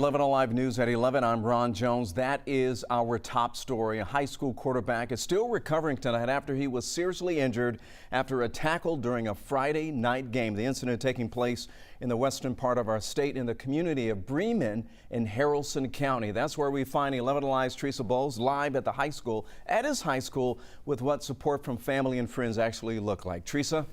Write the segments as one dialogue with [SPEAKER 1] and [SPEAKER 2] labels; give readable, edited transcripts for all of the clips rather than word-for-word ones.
[SPEAKER 1] 11 Alive News at 11. I'm Ron Jones. That is our top story. A high school quarterback is still recovering tonight after he was seriously injured after a tackle during a Friday night game. The incident taking place in the western part of our state in the community of Bremen in Haralson County. That's where we find 11 Alive's Teresa Bowles live at the high school, at his high school, with what support from family and friends actually look like. Teresa?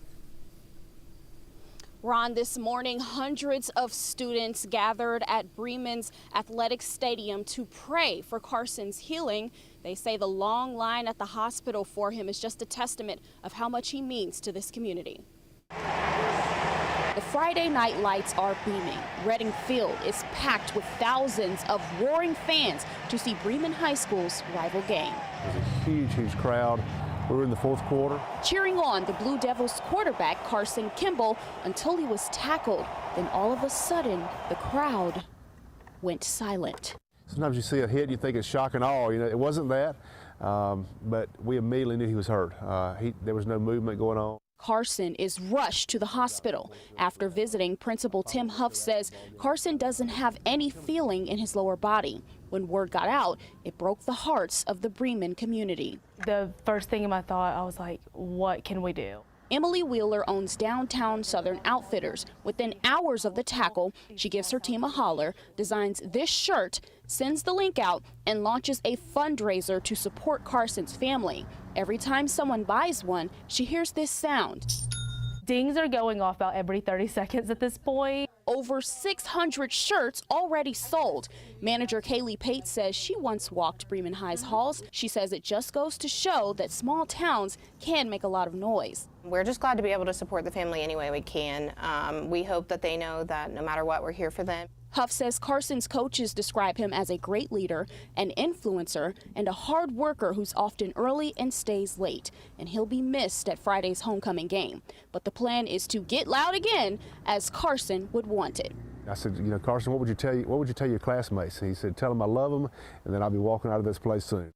[SPEAKER 2] Ron, this morning, hundreds of students gathered at Bremen's athletic stadium to pray for Carson's healing. They say the long line at the hospital for him is just a testament of how much he means to this community. The Friday night lights are beaming. Reading Field is packed with thousands of roaring fans to see Bremen High School's rival game.
[SPEAKER 3] It was a huge, huge crowd. We were in the fourth quarter.
[SPEAKER 2] Cheering on the Blue Devils quarterback Carson Kimball until he was tackled. Then all of a sudden, the crowd went silent.
[SPEAKER 3] Sometimes you see a hit, you think it's shock and awe. You know, it wasn't that, but we immediately knew he was hurt. There was no movement going on.
[SPEAKER 2] Carson is rushed to the hospital. After visiting, Principal Tim Huff says Carson doesn't have any feeling in his lower body. When word got out, it broke the hearts of the Bremen community.
[SPEAKER 4] The first thing in my thought, I was like, what can we do?
[SPEAKER 2] Emily Wheeler owns Downtown Southern Outfitters. Within hours of the tackle, she gives her team a holler, designs this shirt, sends the link out, and launches a fundraiser to support Carson's family. Every time someone buys one, she hears this sound.
[SPEAKER 4] Dings are going off about every 30 seconds at this point.
[SPEAKER 2] Over 600 shirts already sold. Manager Kaylee Pate says she once walked Bremen High's halls. She says it just goes to show that small towns can make a lot of noise.
[SPEAKER 5] We're just glad to be able to support the family any way we can. We hope that they know that no matter what, we're here for them.
[SPEAKER 2] Huff says Carson's coaches describe him as a great leader, an influencer, and a hard worker who's often early and stays late. And he'll be missed at Friday's homecoming game. But the plan is to get loud again, as Carson would want it.
[SPEAKER 3] I said, you know, Carson, what would you tell your classmates? And he said, tell them I love them, and then I'll be walking out of this place soon.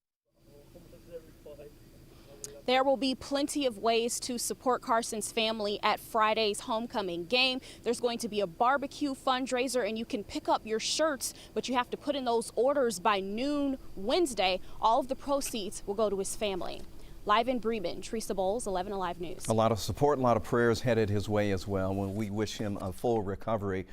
[SPEAKER 2] There will be plenty of ways to support Carson's family at Friday's homecoming game. There's going to be a barbecue fundraiser, and you can pick up your shirts, but you have to put in those orders by noon Wednesday. All of the proceeds will go to his family. Live in Bremen, Teresa Bowles, 11 Alive News.
[SPEAKER 1] A lot of support, a lot of prayers headed his way as well. We wish him a full recovery.